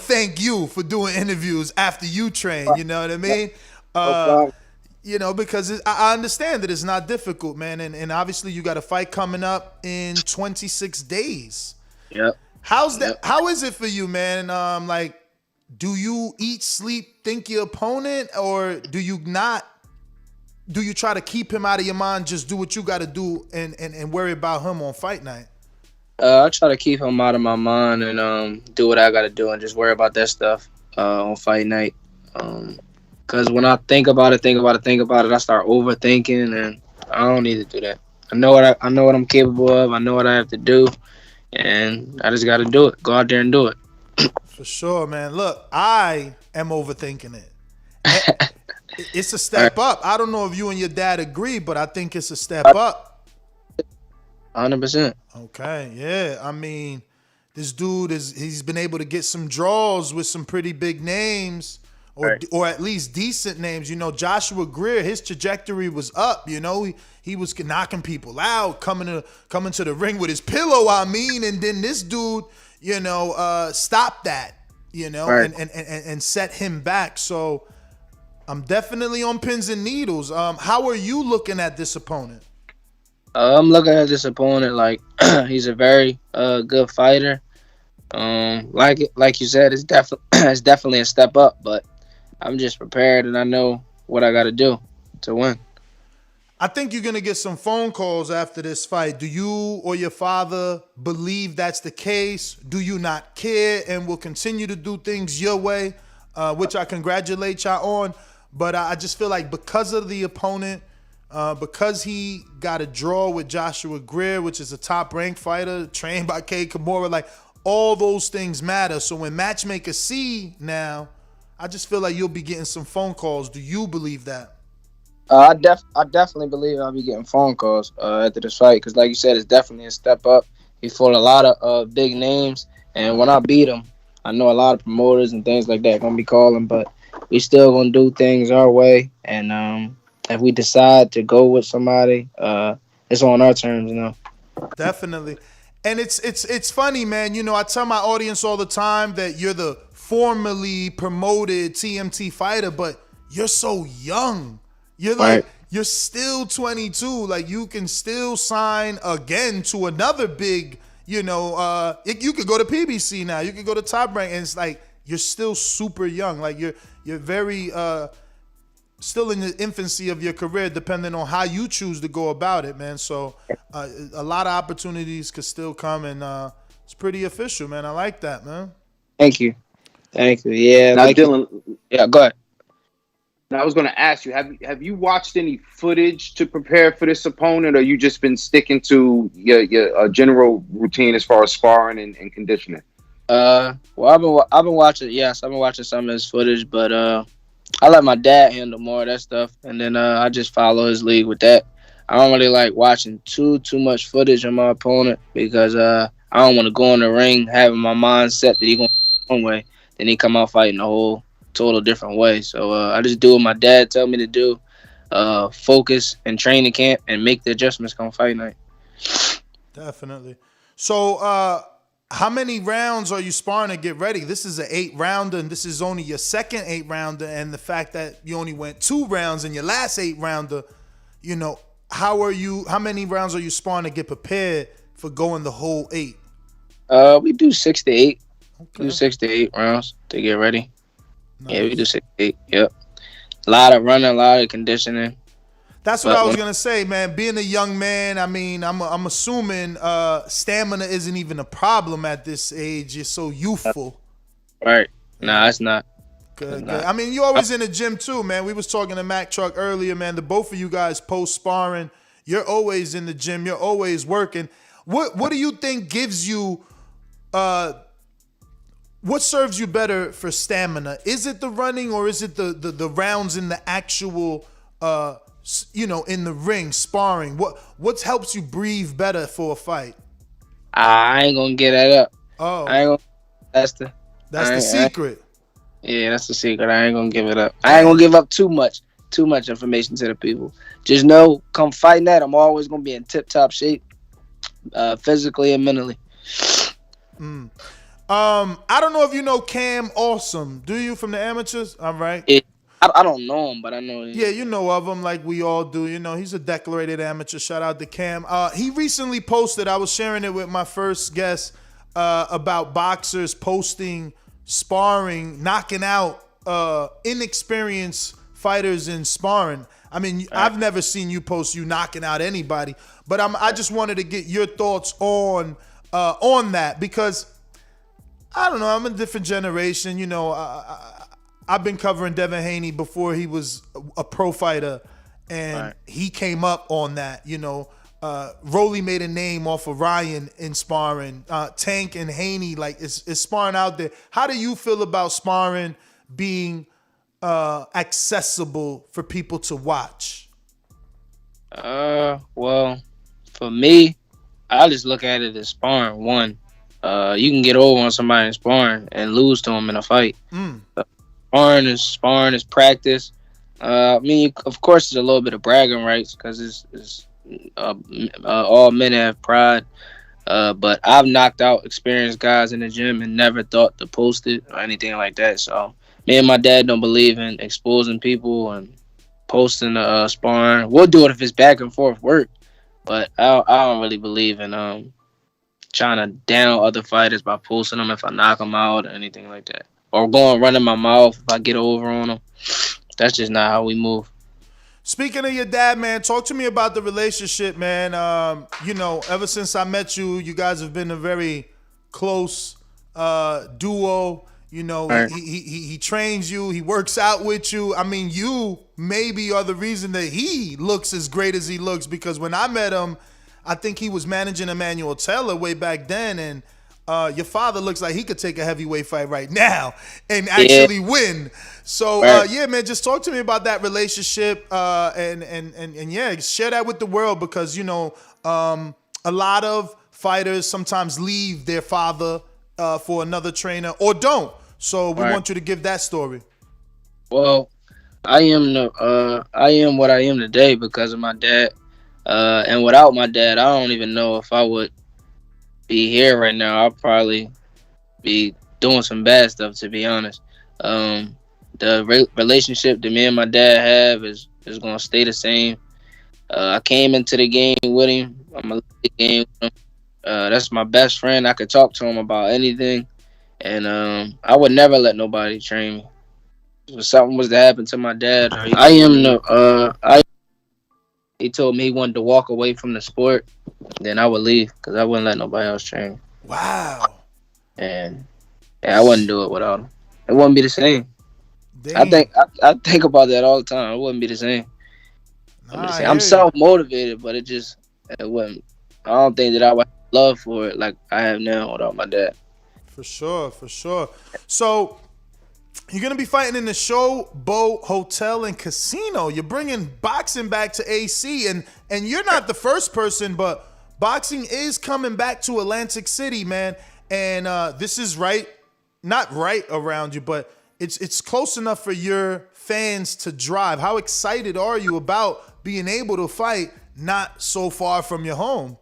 thank you for doing interviews after you train. You know what I mean? No problem. You know, because I understand that it's not difficult, man. And obviously you got a fight coming up in 26 days. Yep. How's that? Yep. How is it for you, man? Like, do you eat, sleep, think your opponent, or do you not? Do you try to keep him out of your mind? Just do what you got to do and worry about him on fight night. I try to keep him out of my mind and do what I gotta do and just worry about that stuff on fight night. Cause when I think about it, I start overthinking, and I don't need to do that. I know what I'm capable of. I know what I have to do, and I just gotta do it. Go out there and do it. For sure, man. Look, I am overthinking it. It's a All right, step up. I don't know if you and your dad agree, but I think it's a step up. 100%. Okay, yeah. I mean, this dude he's been able to get some draws with some pretty big names, Right. or at least decent names. You know, Joshua Greer, his trajectory was up. You know, he was knocking people out, coming to the ring with his pillow. I mean, and then this dude, you know, stopped that. You know, Right. and set him back. So I'm definitely on pins and needles. How are you looking at this opponent? I'm looking at this opponent like he's a very good fighter. Like you said, it's definitely it's definitely a step up, but I'm just prepared and I know what I got to do to win. I think you're gonna get some phone calls after this fight. Do you or your father believe that's the case? Do you not care and will continue to do things your way, which I congratulate y'all on? But I just feel like because of the opponent, because he got a draw with Joshua Greer, which is a top-ranked fighter, trained by Kay Kimura, like all those things matter. So when matchmakers see now, I just feel like you'll be getting some phone calls. Do you believe that? I definitely believe I'll be getting phone calls after this fight because, like you said, it's definitely a step up. He fought a lot of big names, and when I beat him, I know a lot of promoters and things like that gonna be calling, but we still gonna do things our way. And if we decide to go with somebody, it's on our terms, you know. Definitely. And it's funny, man. You know, I tell my audience all the time that you're the formerly promoted TMT fighter, but you're so young. You're Right. like you're still 22. Like you can still sign again to another big, you know, you could go to PBC now. You could go to Top Rank, and it's like you're still super young. Like you're very still in the infancy of your career, depending on how you choose to go about it, man. So a lot of opportunities could still come, and it's pretty official, man. I like that, man. Thank you. Thank you. Yeah, Now, like Dylan, yeah, go ahead. now I was going to ask you: have you watched any footage to prepare for this opponent, or you just been sticking to your general routine as far as sparring and conditioning? Well, I've been watching. Yes, I've been watching some of his footage, but I let my dad handle more of that stuff, and then I just follow his lead with that. I don't really like watching too much footage of my opponent because I don't want to go in the ring having my mind set that he going one way, then he come out fighting a whole total different way. So I just do what my dad tell me to do, focus and train the camp and make the adjustments come fight night. Definitely. So, how many rounds are you sparring to get ready? This is an 8-rounder, and this is only your second 8-rounder. And the fact that you only went 2 rounds in your last 8-rounder, you know, how many rounds are you sparring to get prepared for going the whole 8? We do 6 to 8. Okay. Do 6 to 8 rounds to get ready. Nice. Yeah, we do 6 to 8. Yep. A lot of running, a lot of conditioning. That's what I was gonna say, man. Being a young man, I mean, I'm assuming stamina isn't even a problem at this age. You're so youthful. Right. Nah, it's not. Good. I mean, you always in the gym too, man. We was talking to Mac Truck earlier, man. The both of you guys post sparring. You're always in the gym. You're always working. What do you think gives you what serves you better for stamina? Is it the running, or is it the rounds in the actual in the ring sparring? What helps you breathe better for a fight? I ain't gonna get that up. Oh, I ain't gonna. That's the secret. Yeah, that's the secret. I ain't gonna give it up. I ain't gonna give up too much information to the people. Just know, come fight night, I'm always gonna be in tip top shape, physically and mentally. I don't know if you know Cam Awesome. Do you, from the amateurs? All right. I don't know him, but I know him. Yeah, you know of him like we all do. You know, he's a decorated amateur. Shout out to Cam. He recently posted, I was sharing it with my first guest, about boxers posting sparring, knocking out inexperienced fighters in sparring. I mean, I've never seen you post you knocking out anybody, but I just wanted to get your thoughts on that, because I don't know, I'm a different generation. You know, I've been covering Devin Haney before he was a pro fighter, and he came up on that. You know, Rolly made a name off of Ryan in sparring. Tank and Haney, like, is sparring out there. How do you feel about sparring being accessible for people to watch? Well, for me, I just look at it as sparring. One, you can get over on somebody in sparring and lose to them in a fight. Sparring is practice. I mean, of course, there's a little bit of bragging rights, because it's all men have pride. But I've knocked out experienced guys in the gym and never thought to post it or anything like that. So me and my dad don't believe in exposing people and posting sparring. We'll do it if it's back and forth work, but I don't really believe in trying to down other fighters by posting them if I knock them out or anything like that, or going running my mouth if I get over on them. That's just not how we move. Speaking of your dad, man, talk to me about the relationship, man. You know, ever since I met you, you guys have been a very close duo. You know, he trains you, he works out with you. I mean, you maybe are the reason that he looks as great as he looks, because when I met him, I think he was managing Emmanuel Taylor way back then, and your father looks like he could take a heavyweight fight right now and actually win. So yeah, man, just talk to me about that relationship, and yeah, share that with the world, because you know, a lot of fighters sometimes leave their father for another trainer, or don't. So we want you to give that story. Well, I am what I am today because of my dad. And without my dad, I don't even know if I would be here right now. I'll probably be doing some bad stuff, to be honest. The relationship that me and my dad have is going to stay the same. I came into the game with him. I'm going to leave the game with him. That's my best friend. I could talk to him about anything. And I would never let nobody train me. If something was to happen to my dad, he told me he wanted to walk away from the sport, then I would leave, because I wouldn't let nobody else train me. Wow. And I wouldn't do it without him. It wouldn't be the same. Dang. I think about that all the time. It wouldn't be the same. I'm self-motivated, but it wouldn't. I don't think that I would have love for it like I have now without my dad. For sure. So you're going to be fighting in the Showboat Hotel and Casino. You're bringing boxing back to AC, and you're not the first person, but boxing is coming back to Atlantic City, man. And this is not right around you, but it's close enough for your fans to drive. How excited are you about being able to fight not so far from your home?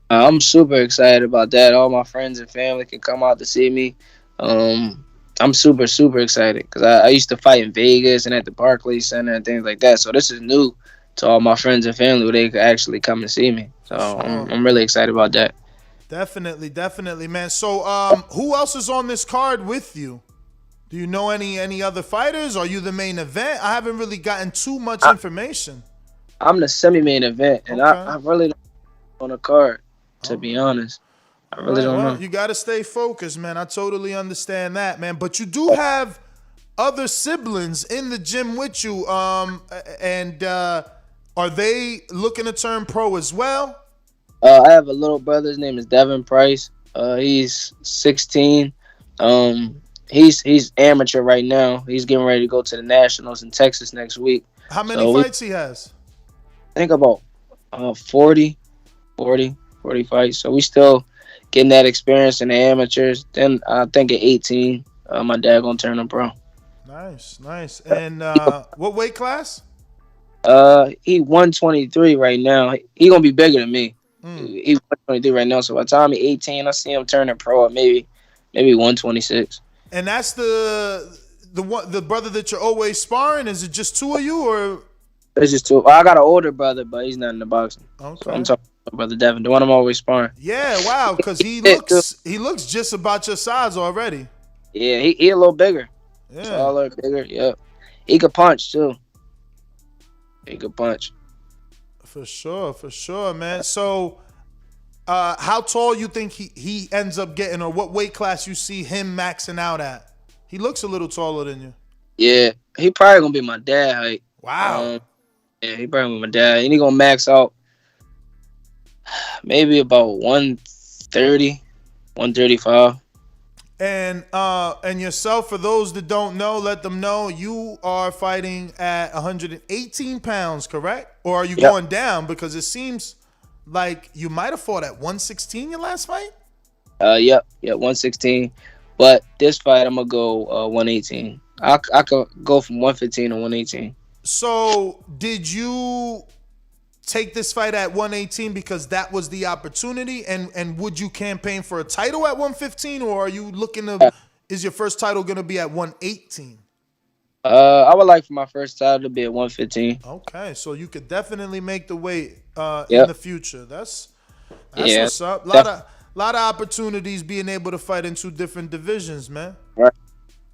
I'm super excited about that. All my friends and family can come out to see me. I'm super, super excited because I used to fight in Vegas and at the Barclays Center and things like that. So this is new to all my friends and family where they could actually come and see me. So I'm really excited about that. Definitely, man. So who else is on this card with you? Do you know any other fighters? Are you the main event? I haven't really gotten too much information. I'm the semi-main event, and I really don't know on the card, to be honest. I really don't know. You got to stay focused, man. I totally understand that, man. But you do have other siblings in the gym with you. And are they looking to turn pro as well? I have a little brother. His name is Devin Price. He's 16. He's amateur right now. He's getting ready to go to the Nationals in Texas next week. How many fights he has? I think about 40 fights. So we still getting that experience in the amateurs. Then I think at 18, my dad gonna turn him pro. Nice. And what weight class? He 123 right now. He gonna be bigger than me. He 123 right now. So by the time he's 18, I see him turning pro at maybe maybe 126. And that's the brother that you're always sparring. Is it just two of you, or? It's just two. Well, I got an older brother, but he's not in the boxing. Okay. So I'm talking about Brother Devin, the one I'm always sparring. Yeah, wow, because he looks just about your size already. Yeah, he a little bigger. Yeah. Taller, bigger, yep. He could punch, too. He could punch. For sure, man. So, how tall you think he ends up getting, or what weight class you see him maxing out at? He looks a little taller than you. Yeah, he probably gonna be my dad height. Wow. Yeah, he probably gonna be my dad. And he gonna max out maybe about 130, 135. And yourself, for those that don't know, let them know you are fighting at 118 pounds, correct? Or are you going down? Because it seems like you might have fought at 116 your last fight. Yep, 116. But this fight, I'm gonna go 118. I could go from 115 to 118. So did you take this fight at 118 because that was the opportunity, and would you campaign for a title at 115, or are you looking to? Is your first title gonna be at 118? I would like for my first title to be at 115. Okay, so you could definitely make the weight Yep. in the future. That's Yeah, what's up. Lot of opportunities being able to fight in two different divisions, man.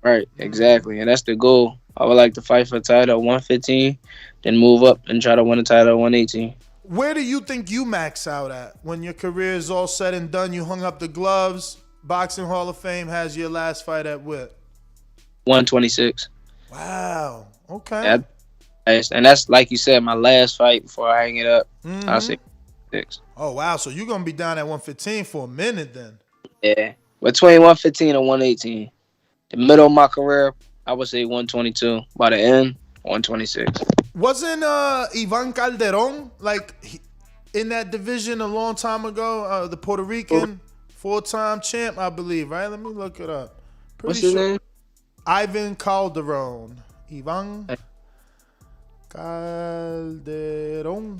Right, exactly, and that's the goal. I would like to fight for a title at 115, then move up and try to win a title at 118. Where do you think you max out at when your career is all said and done? You hung up the gloves. Boxing Hall of Fame has your last fight at what? 126. Wow. Okay. And that's, like you said, my last fight before I hang it up. I'll say 6. Oh, wow. So you're going to be down at 115 for a minute then. Yeah. Between 115 and 118. The middle of my career, I would say 122. By the end, 126. Wasn't Ivan Calderon in that division a long time ago? The Puerto Rican 4-time champ, I believe, right? Let me look it up. What's his name? Ivan Calderon. Ivan Calderon.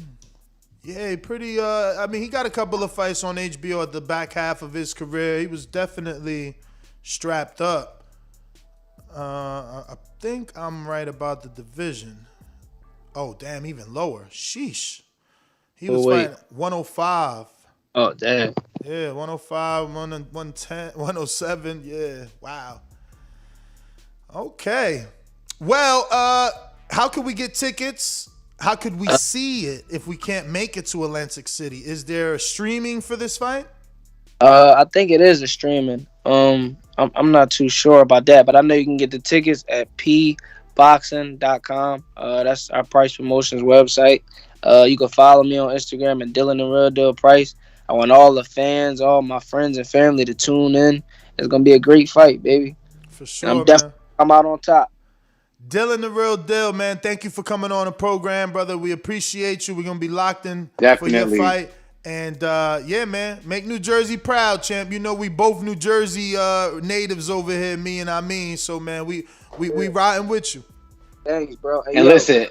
Yeah, pretty. I mean, he got a couple of fights on HBO at the back half of his career. He was definitely strapped up. I think I'm right about the division. Oh, damn, even lower. Sheesh. He was fighting 105. Oh, damn. Yeah, 105, 110, 107. Yeah, wow. Okay. Well, how could we get tickets? How could we see it if we can't make it to Atlantic City? Is there streaming for this fight? I think it is a streaming. I'm not too sure about that, but I know you can get the tickets at pboxing.com. That's our Price Promotions website. You can follow me on Instagram at Dylan the Real Deal Price. I want all the fans, all my friends and family to tune in. It's gonna be a great fight, baby. For sure, and I'm definitely come out on top. Dylan the Real Deal, man. Thank you for coming on the program, brother. We appreciate you. We're gonna be locked in for your fight. And yeah, man, make New Jersey proud, champ. You know we both New Jersey natives over here, me and Amin. So man, we riding with you. Thanks, bro. Hey, and listen,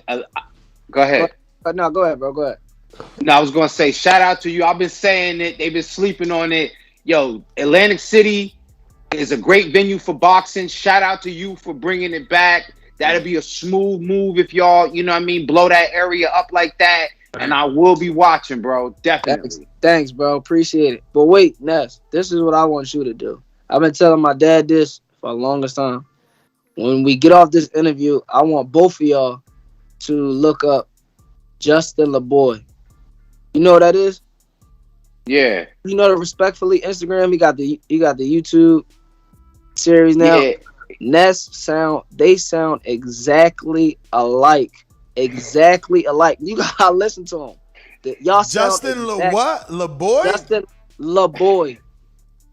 go ahead. No, go ahead, bro. Go ahead. No, I was gonna say shout out to you. I've been saying it. They've been sleeping on it. Yo, Atlantic City is a great venue for boxing. Shout out to you for bringing it back. That'll be a smooth move if y'all, you know what I mean, blow that area up like that. And I will be watching, bro. Definitely. Thanks, bro. Appreciate it. But wait, Ness, this is what I want you to do. I've been telling my dad this for the longest time. When we get off this interview, I want both of y'all to look up Justin LeBoy. You know what that is? Yeah. You know the Respectfully Instagram. He got the YouTube series now. Yeah. Ness sound exactly alike. Exactly alike. You gotta listen to him. Y'all Justin LeBoy? Justin LeBoy.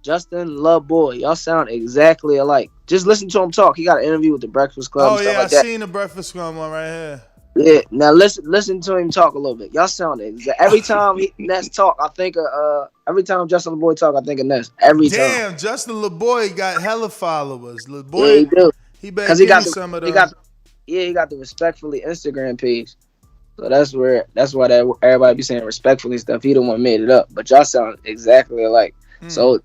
Justin LeBoy. Y'all sound exactly alike. Just listen to him talk. He got an interview with the Breakfast Club. Oh yeah, I seen the Breakfast Club one right here. Yeah. Now listen to him talk a little bit. Y'all sound exact. Every time Ness talk, I think of every time Justin LeBoy talk, I think of Ness. Every time. Damn, Justin LeBoy got hella followers. LeBoy, yeah, he do. He better give me some of those. He got the Respectfully Instagram page. So that's why everybody be saying Respectfully stuff. He the one made it up. But y'all sound exactly alike. So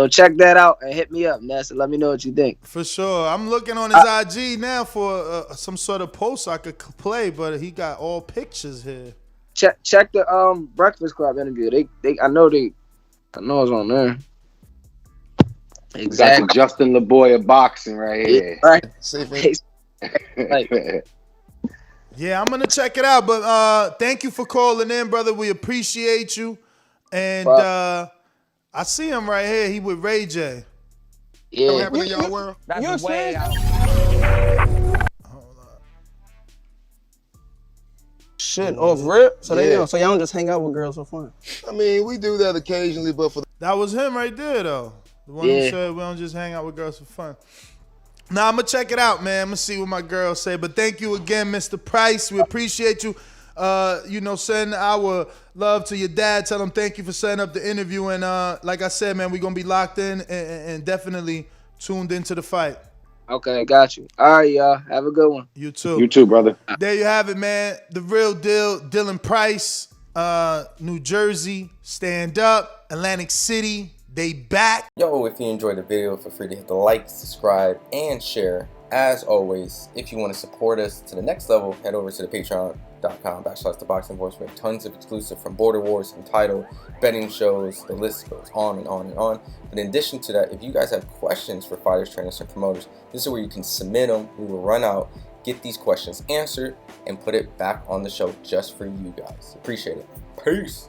check that out and hit me up, Ness, and let me know what you think. For sure. I'm looking on his IG now for some sort of post I could play, but he got all pictures here. Check the Breakfast Club interview. I know it's on there. Exactly. Got Justin LeBoy of boxing right here. Right. Yeah, I'm gonna check it out. But thank you for calling in, brother. We appreciate you. And I see him right here. He with Ray J. Yeah. What happened in y'all world? That's way out. Hold up. Shit, off rip. So they know. So y'all don't just hang out with girls for fun. I mean, we do that occasionally, but for That was him right there, though. The one who said we don't just hang out with girls for fun. Now, I'm going to check it out, man. I'm going to see what my girls say. But thank you again, Mr. Price. We appreciate you. Send our love to your dad. Tell him thank you for setting up the interview. And like I said, man, we're going to be locked in and definitely tuned into the fight. Okay, got you. All right, y'all. Have a good one. You too. You too, brother. There you have it, man. The real deal, Dylan Price, New Jersey, stand up, Atlantic City. They back. Yo, if you enjoyed the video, feel free to hit the like, subscribe, and share. As always, if you want to support us to the next level, head over to the patreon.com/ThaBoxingVoice. We have tons of exclusive from Border Wars, Entitled, betting shows, the list goes on and on and on. But in addition to that, if you guys have questions for fighters, trainers, and promoters, this is where you can submit them. We will run out, get these questions answered, and put it back on the show just for you guys. Appreciate it. Peace.